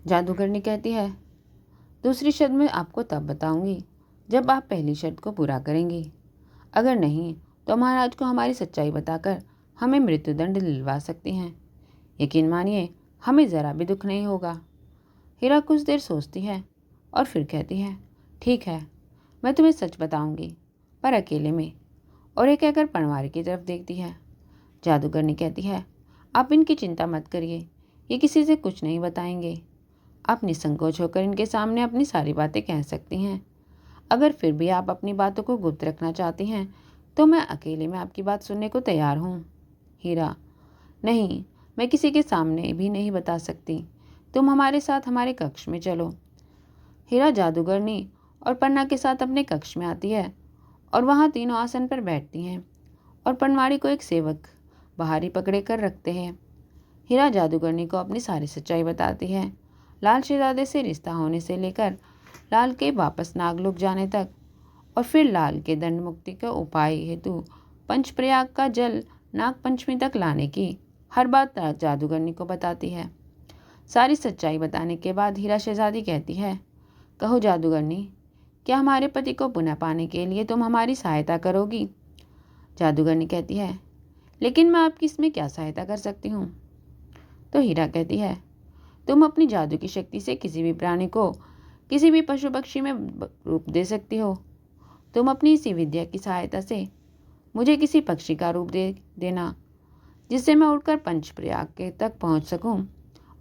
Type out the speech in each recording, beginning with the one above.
जादूगरनी कहती है, दूसरी शर्त मैं आपको तब बताऊंगी जब आप पहली शर्त को पूरा करेंगी। अगर नहीं तो महाराज को हमारी सच्चाई बताकर हमें मृत्युदंड दिलवा सकती हैं। यकीन मानिए, हमें ज़रा भी दुख नहीं होगा। हीरा कुछ देर सोचती है और फिर कहती है, ठीक है, मैं तुम्हें सच बताऊंगी, पर अकेले में। और ये कहकर पनवारी की तरफ देखती है। जादूगरनी कहती है, आप इनकी चिंता मत करिए, ये किसी से कुछ नहीं बताएंगे। आप निसंकोच होकर इनके सामने अपनी सारी बातें कह सकती हैं। अगर फिर भी आप अपनी बातों को गुप्त रखना चाहती हैं तो मैं अकेले में आपकी बात सुनने को तैयार हूँ। हीरा, नहीं, मैं किसी के सामने भी नहीं बता सकती। तुम हमारे साथ हमारे कक्ष में चलो। हीरा जादूगरनी और पन्ना के साथ अपने कक्ष में आती है और वहाँ तीनों आसन पर बैठती हैं और पनवाड़ी को एक सेवक बाहरी पकड़े कर रखते हैं। हीरा जादूगरनी को अपनी सारी सच्चाई बताती है, लाल शहजादे से रिश्ता होने से लेकर लाल के वापस नागलोक जाने तक, और फिर लाल के दंड मुक्ति के उपाय हेतु पंचप्रयाग का जल नाग पंचमी तक लाने की हर बात जादूगरनी को बताती है। सारी सच्चाई बताने के बाद हीरा शहजादी कहती है, कहो जादूगरनी, क्या हमारे पति को पुनः पाने के लिए तुम हमारी सहायता करोगी? जादूगरनी कहती है, लेकिन मैं आपकी इसमें क्या सहायता कर सकती हूँ? तो हीरा कहती है, तुम अपनी जादू की शक्ति से किसी भी प्राणी को किसी भी पशु पक्षी में रूप दे सकती हो। तुम अपनी इसी विद्या की सहायता से मुझे किसी पक्षी का रूप दे देना, जिससे मैं उड़कर पंचप्रयाग के तक पहुंच सकूं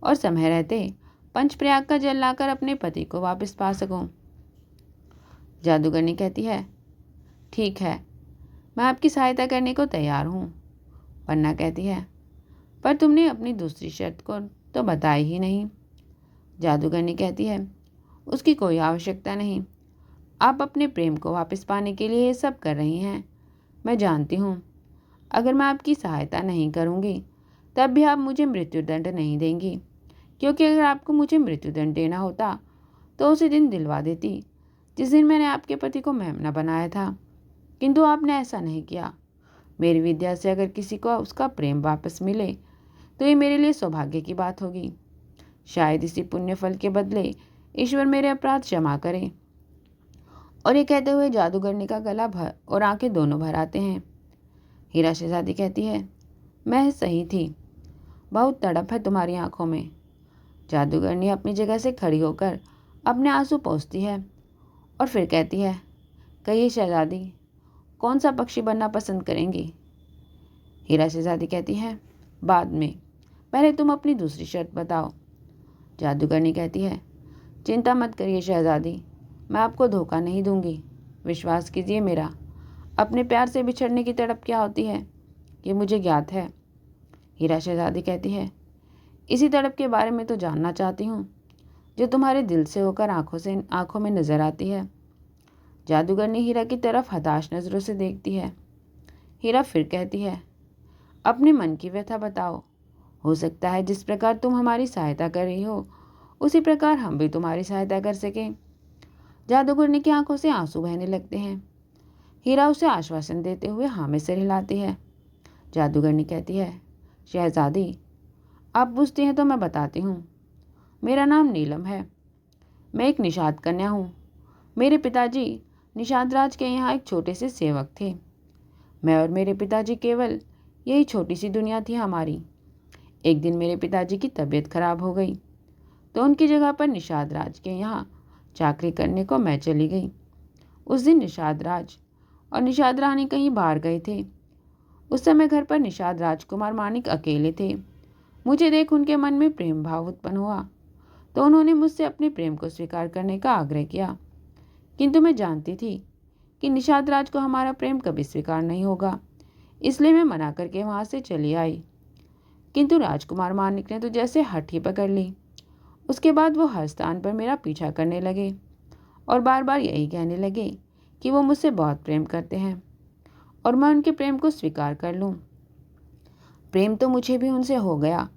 और समय रहते पंचप्रयाग का जल लाकर अपने पति को वापस पा सकूं। जादूगरनी कहती है, ठीक है, मैं आपकी सहायता करने को तैयार हूँ। पन्ना कहती है, पर तुमने अपनी दूसरी शर्त को तो बताई ही नहीं। जादूगरनी कहती है, उसकी कोई आवश्यकता नहीं। आप अपने प्रेम को वापस पाने के लिए ये सब कर रही हैं, मैं जानती हूँ। अगर मैं आपकी सहायता नहीं करूँगी तब भी आप मुझे मृत्युदंड नहीं देंगी, क्योंकि अगर आपको मुझे मृत्युदंड देना होता तो उसी दिन दिलवा देती जिस दिन मैंने आपके पति को मेमना बनाया था, किंतु आपने ऐसा नहीं किया। मेरी विद्या से अगर किसी को उसका प्रेम वापस मिले तो ये मेरे लिए सौभाग्य की बात होगी। शायद इसी पुण्य फल के बदले ईश्वर मेरे अपराध क्षमा करे। और ये कहते हुए जादूगरनी का गला भर और आंखें दोनों भर आते हैं। हीरा शहजादी कहती है, मैं सही थी, बहुत तड़प है तुम्हारी आंखों में। जादूगरनी अपनी जगह से खड़ी होकर अपने आंसू पोंछती है और फिर कहती है, कहिए शहजादी, कौन सा पक्षी बनना पसंद करेंगी? हीरा शहजादी कहती है, बाद में, पहले तुम अपनी दूसरी शर्त बताओ। जादूगरनी कहती है, चिंता मत करिए शहजादी, मैं आपको धोखा नहीं दूंगी। विश्वास कीजिए मेरा, अपने प्यार से बिछड़ने की तड़प क्या होती है ये मुझे ज्ञात है। हीरा शहजादी कहती है, इसी तड़प के बारे में तो जानना चाहती हूँ जो तुम्हारे दिल से होकर आंखों में नजर आती है। जादूगरनी हीरा की तरफ हताश नज़रों से देखती है। हीरा फिर कहती है, अपने मन की व्यथा बताओ। हो सकता है जिस प्रकार तुम हमारी सहायता कर रही हो उसी प्रकार हम भी तुम्हारी सहायता कर सकें। जादूगरनी की आंखों से आंसू बहने लगते हैं। हीरा उसे आश्वासन देते हुए हाँ में सिर हिलाती है। जादूगरनी कहती है, शहजादी, आप पूछती हैं तो मैं बताती हूँ। मेरा नाम नीलम है, मैं एक निषाद कन्या हूँ। मेरे पिताजी निषाद राज के यहाँ एक छोटे से सेवक थे। मैं और मेरे पिताजी केवल यही छोटी सी दुनिया थी हमारी। एक दिन मेरे पिताजी की तबीयत खराब हो गई तो उनकी जगह पर निषाद राज के यहाँ चाकरी करने को मैं चली गई। उस दिन निषाद राज और निषाद रानी कहीं बाहर गए थे। उस समय घर पर निषाद राजकुमार मानिक अकेले थे। मुझे देख उनके मन में प्रेम भाव उत्पन्न हुआ तो उन्होंने मुझसे अपने प्रेम को स्वीकार करने का आग्रह किया, किंतु मैं जानती थी कि निषाद राज को हमारा प्रेम कभी स्वीकार नहीं होगा, इसलिए मैं मना करके वहाँ से चली आई। किंतु राजकुमार मानिक ने तो जैसे हठ ही पकड़ ली। उसके बाद वो हर स्थान पर मेरा पीछा करने लगे और बार बार यही कहने लगे कि वो मुझसे बहुत प्रेम करते हैं और मैं उनके प्रेम को स्वीकार कर लूं। प्रेम तो मुझे भी उनसे हो गया,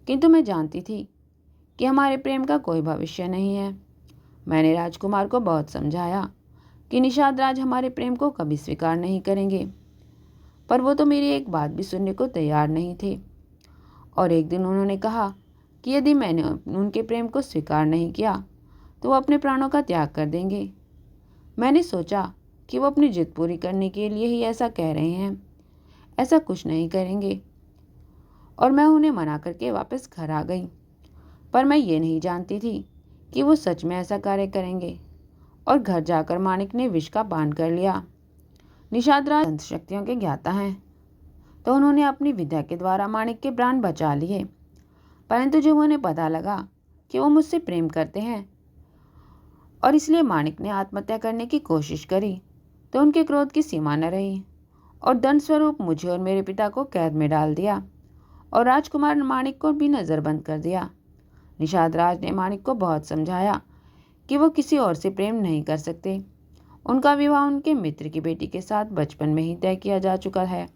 किंतु मैं जानती थी कि हमारे प्रेम का कोई भविष्य नहीं है। मैंने राजकुमार को बहुत समझाया कि निषाद राज हमारे प्रेम को कभी स्वीकार नहीं करेंगे, पर वो तो मेरी एक बात भी सुनने को तैयार नहीं थे। और एक दिन उन्होंने कहा कि यदि मैंने उनके प्रेम को स्वीकार नहीं किया तो वो अपने प्राणों का त्याग कर देंगे। मैंने सोचा कि वो अपनी जिद पूरी करने के लिए ही ऐसा कह रहे हैं, ऐसा कुछ नहीं करेंगे, और मैं उन्हें मना करके वापस घर आ गई। पर मैं ये नहीं जानती थी कि वो सच में ऐसा कार्य करेंगे। और घर जाकर माणिक ने विष का पान कर लिया। निषाद राज अंत शक्तियों के ज्ञाता हैं, तो उन्होंने अपनी विद्या के द्वारा माणिक के प्राण बचा लिए। परंतु जब उन्हें पता लगा कि वो मुझसे प्रेम करते हैं और इसलिए माणिक ने आत्महत्या करने की कोशिश करी, तो उनके क्रोध की सीमा न रही और दंड स्वरूप मुझे और मेरे पिता को कैद में डाल दिया और राजकुमार माणिक को भी नजरबंद कर दिया। निषाद राज ने माणिक को बहुत समझाया कि वो किसी और से प्रेम नहीं कर सकते। उनका विवाह उनके मित्र की बेटी के साथ बचपन में ही तय किया जा चुका है।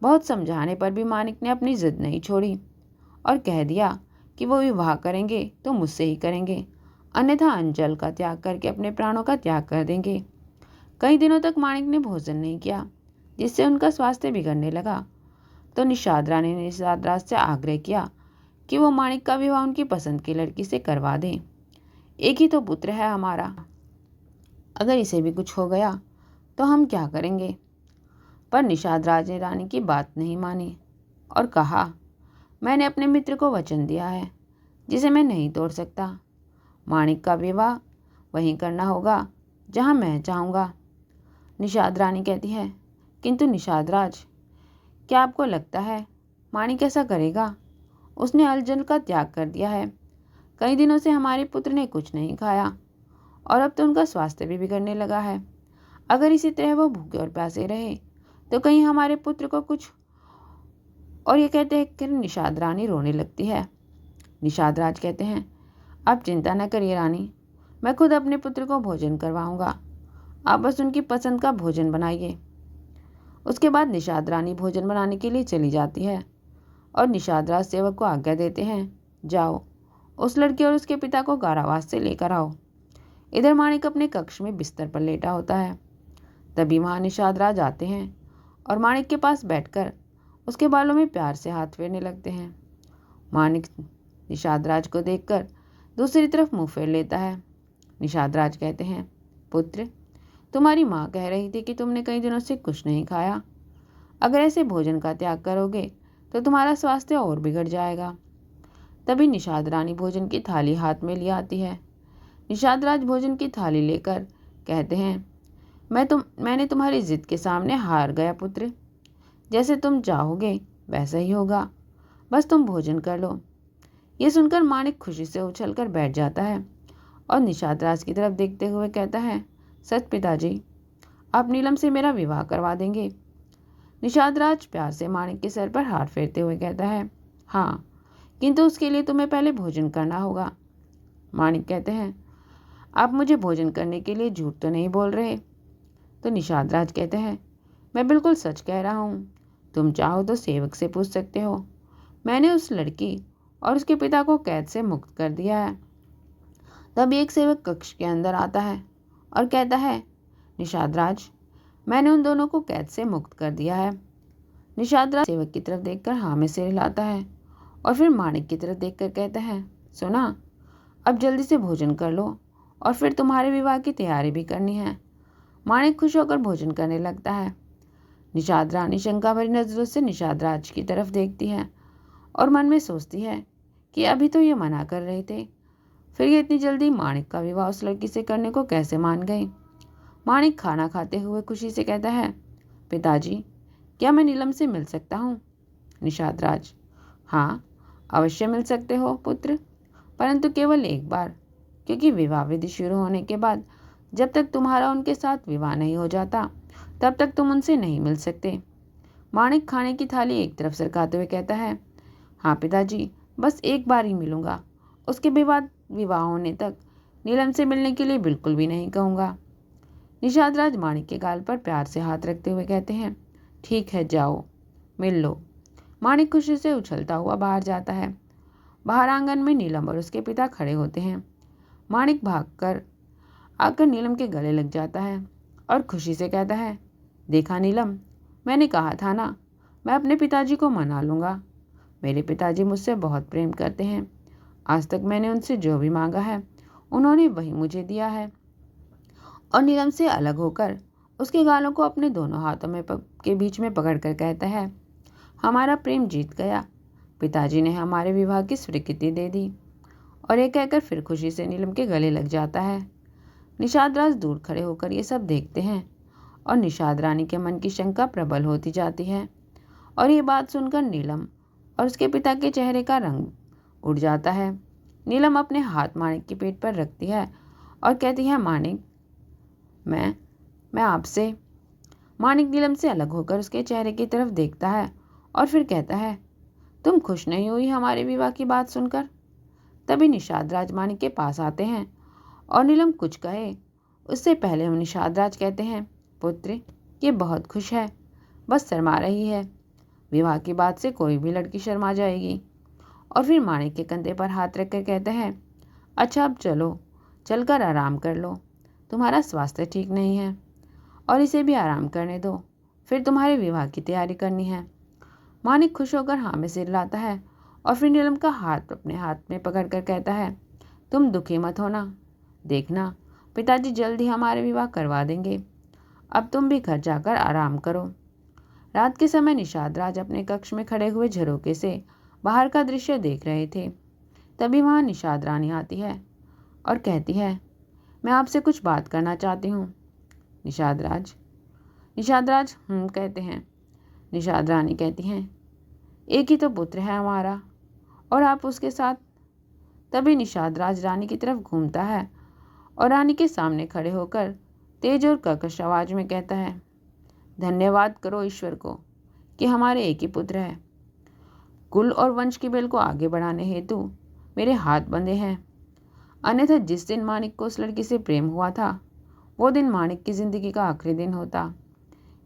बहुत समझाने पर भी माणिक ने अपनी जिद नहीं छोड़ी और कह दिया कि वो विवाह करेंगे तो मुझसे ही करेंगे, अन्यथा अंजल का त्याग करके अपने प्राणों का त्याग कर देंगे। कई दिनों तक माणिक ने भोजन नहीं किया, जिससे उनका स्वास्थ्य बिगड़ने लगा। तो निषाद रानी ने निषाद राज से आग्रह किया कि वो माणिक का विवाह उनकी पसंद की लड़की से करवा दें। एक ही तो पुत्र है हमारा, अगर इसे भी कुछ हो गया तो हम क्या करेंगे। पर निषाद राज ने रानी की बात नहीं मानी और कहा, मैंने अपने मित्र को वचन दिया है जिसे मैं नहीं तोड़ सकता। माणिक का विवाह वहीं करना होगा जहां मैं चाहूँगा। निषाद रानी कहती है, किंतु निषाद राज, क्या आपको लगता है माणिक ऐसा करेगा? उसने अलजल का त्याग कर दिया है। कई दिनों से हमारे पुत्र ने कुछ नहीं खाया और अब तो उनका स्वास्थ्य भी बिगड़ने लगा है। अगर इसी तरह वो भूखे और प्यासे रहे तो कहीं हमारे पुत्र को कुछ। और ये कहते हैं कि निषाद रानी रोने लगती है। निषाद राज कहते हैं, आप चिंता न करिए रानी, मैं खुद अपने पुत्र को भोजन करवाऊंगा, आप बस उनकी पसंद का भोजन बनाइए। उसके बाद निषाद रानी भोजन बनाने के लिए चली जाती है और निषाद राज सेवक को आज्ञा देते हैं, जाओ उस लड़की और उसके पिता को कारावास से लेकर आओ। इधर माणिक अपने कक्ष में बिस्तर पर लेटा होता है। तभी वहां निषाद राज आते हैं और माणिक के पास बैठकर उसके बालों में प्यार से हाथ फेरने लगते हैं। माणिक निषाद राज को देखकर दूसरी तरफ मुंह फेर लेता है। निषाद राज कहते हैं, पुत्र, तुम्हारी माँ कह रही थी कि तुमने कई दिनों से कुछ नहीं खाया। अगर ऐसे भोजन का त्याग करोगे तो तुम्हारा स्वास्थ्य और बिगड़ जाएगा। तभी निषाद रानी भोजन की थाली हाथ में ले आती है। निषाद राज भोजन की थाली लेकर कहते हैं, मैंने तुम्हारी जिद के सामने हार गया पुत्र। जैसे तुम चाहोगे वैसा ही होगा, बस तुम भोजन कर लो। ये सुनकर माणिक खुशी से उछलकर बैठ जाता है और निषाद राज की तरफ देखते हुए कहता है, सच पिताजी, आप नीलम से मेरा विवाह करवा देंगे? निषाद राज प्यार से माणिक के सर पर हाथ फेरते हुए कहता है, हाँ, किंतु उसके लिए तुम्हें पहले भोजन करना होगा। माणिक कहते हैं, आप मुझे भोजन करने के लिए झूठ तो नहीं बोल रहे? तो निषाद राज कहते हैं, मैं बिल्कुल सच कह रहा हूँ, तुम चाहो तो सेवक से पूछ सकते हो। मैंने उस लड़की और उसके पिता को कैद से मुक्त कर दिया है। तब एक सेवक कक्ष के अंदर आता है और कहता है, निषाद राज, मैंने उन दोनों को कैद से मुक्त कर दिया है। निषाद राज सेवक की तरफ देखकर हाँ में सिर हिलाता है और फिर माणिक की तरफ देखकर कहता है, सुना, अब जल्दी से भोजन कर लो और फिर तुम्हारे विवाह की तैयारी भी करनी है। माणिक खुश होकर भोजन करने लगता है। निषाद रानी शंका भरी नजरों से निषाद राज की तरफ देखती है और मन में सोचती है कि अभी तो ये मना कर रहे थे, फिर ये इतनी जल्दी माणिक का विवाह उस लड़की से करने को कैसे मान गई। माणिक खाना खाते हुए खुशी से कहता है, पिताजी, क्या मैं नीलम से मिल सकता हूँ? निषाद राज, हाँ, अवश्य मिल सकते हो पुत्र, परंतु केवल एक बार, क्योंकि विवाह विधि शुरू होने के बाद जब तक तुम्हारा उनके साथ विवाह नहीं हो जाता तब तक तुम उनसे नहीं मिल सकते। माणिक खाने की थाली एक तरफ सरकाते हुए कहता है, हाँ पिताजी, बस एक बार ही मिलूंगा, उसके बाद विवाह होने तक नीलम से मिलने के लिए बिल्कुल भी नहीं कहूँगा। निषाद राज माणिक के गाल पर प्यार से हाथ रखते हुए कहते हैं, ठीक है, जाओ मिल लो। माणिक खुशी से उछलता हुआ बाहर जाता है। बाहर आंगन में नीलम और उसके पिता खड़े होते हैं। माणिक भागकर आकर नीलम के गले लग जाता है और खुशी से कहता है, देखा नीलम, मैंने कहा था ना, मैं अपने पिताजी को मना लूँगा। मेरे पिताजी मुझसे बहुत प्रेम करते हैं, आज तक मैंने उनसे जो भी मांगा है उन्होंने वही मुझे दिया है। और नीलम से अलग होकर उसके गालों को अपने दोनों हाथों में के बीच में पकड़कर कहता है, हमारा प्रेम जीत गया। पिताजी ने हमारे विवाह की स्वीकृति दे दी। और ये कहकर फिर खुशी से नीलम के गले लग जाता है। निषाद राज दूर खड़े होकर ये सब देखते हैं और निषाद रानी के मन की शंका प्रबल होती जाती है। और ये बात सुनकर नीलम और उसके पिता के चेहरे का रंग उड़ जाता है। नीलम अपने हाथ माणिक की पेट पर रखती है और कहती है, माणिक, मैं आपसे। माणिक नीलम से अलग होकर उसके चेहरे की तरफ देखता है और फिर कहता है, तुम खुश नहीं हुई हमारे विवाह की बात सुनकर? तभी निषाद राज माणिक के पास आते हैं और नीलम कुछ कहे उससे पहले निषाद राज कहते हैं, पुत्र, ये बहुत खुश है, बस शर्मा रही है। विवाह की बात से कोई भी लड़की शर्मा जाएगी। और फिर माणिक के कंधे पर हाथ रखकर कहते हैं, अच्छा अब चलो, चलकर आराम कर लो। तुम्हारा स्वास्थ्य ठीक नहीं है और इसे भी आराम करने दो, फिर तुम्हारे विवाह की तैयारी करनी है। माणिक खुश होकर हाँ में सिर लाता है और फिर नीलम का हाथ अपने हाथ में पकड़कर कहता है, तुम दुखी मत होना, देखना पिताजी जल्द ही हमारे विवाह करवा देंगे। अब तुम भी घर जाकर आराम करो। रात के समय निषाद राज अपने कक्ष में खड़े हुए झरोके से बाहर का दृश्य देख रहे थे। तभी वहाँ निषाद रानी आती है और कहती है, मैं आपसे कुछ बात करना चाहती हूँ। निषाद राज कहते हैं। निषाद रानी कहती हैं, एक ही तो पुत्र है हमारा और आप उसके साथ। तभी निषाद राज रानी की तरफ घूमता है और रानी के सामने खड़े होकर तेज और कर्कश आवाज में कहता है, धन्यवाद करो ईश्वर को कि हमारे एक ही पुत्र है। कुल और वंश की बेल को आगे बढ़ाने हेतु मेरे हाथ बंधे हैं, अन्यथा जिस दिन माणिक को उस लड़की से प्रेम हुआ था वो दिन माणिक की जिंदगी का आखिरी दिन होता।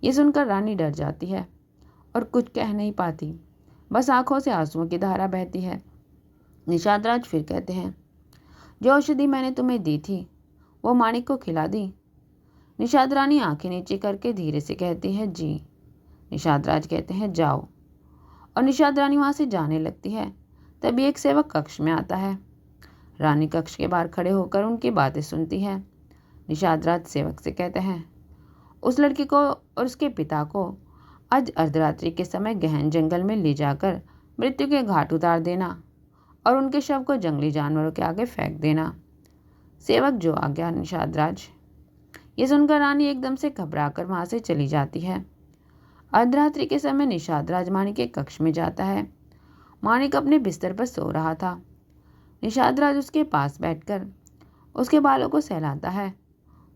ये सुनकर रानी डर जाती है और कुछ कह नहीं पाती, बस आंखों से आंसुओं की धारा बहती है। निषाद राज फिर कहते हैं, जो औषधि मैंने तुम्हें दी थी वो माणिक को खिला दी? निषाद रानी आंखें नीचे करके धीरे से कहती है, जी। निषाद राज कहते हैं, जाओ। और निषाद रानी वहां से जाने लगती है। तभी एक सेवक कक्ष में आता है। रानी कक्ष के बाहर खड़े होकर उनकी बातें सुनती है। निषाद राज सेवक से कहते हैं, उस लड़की को और उसके पिता को आज अर्धरात्रि के समय गहन जंगल में ले जाकर मृत्यु के घाट उतार देना और उनके शव को जंगली जानवरों के आगे फेंक देना। सेवक जो आ गया निषाद राज। ये सुनकर रानी एकदम से घबराकर वहां से चली जाती है। अर्धरात्रि के समय निषाद राज माणिक के कक्ष में जाता है। माणिक अपने बिस्तर पर सो रहा था। निषाद राज उसके पास बैठकर उसके बालों को सहलाता है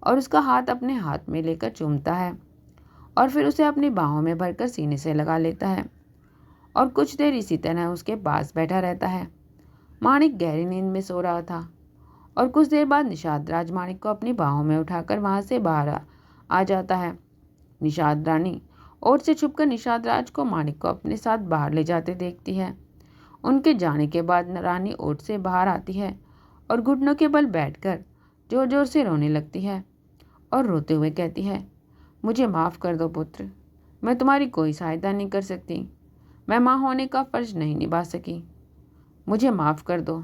और उसका हाथ अपने हाथ में लेकर चूमता है और फिर उसे अपनी बाहों में भरकर सीने से लगा लेता है और कुछ देर इसी तरह उसके पास बैठा रहता है। माणिक गहरी नींद में सो रहा था और कुछ देर बाद निषाद राज माणिक को अपनी बाहों में उठाकर वहां से बाहर आ जाता है। निषाद रानी ओट से छुपकर निषाद राज को माणिक को अपने साथ बाहर ले जाते देखती है। उनके जाने के बाद रानी ओट से बाहर आती है और घुटनों के बल बैठकर जोर जोर से रोने लगती है और रोते हुए कहती है, मुझे माफ़ कर दो पुत्र, मैं तुम्हारी कोई सहायता नहीं कर सकती। मैं माँ होने का फर्ज नहीं निभा सकी, मुझे माफ़ कर दो।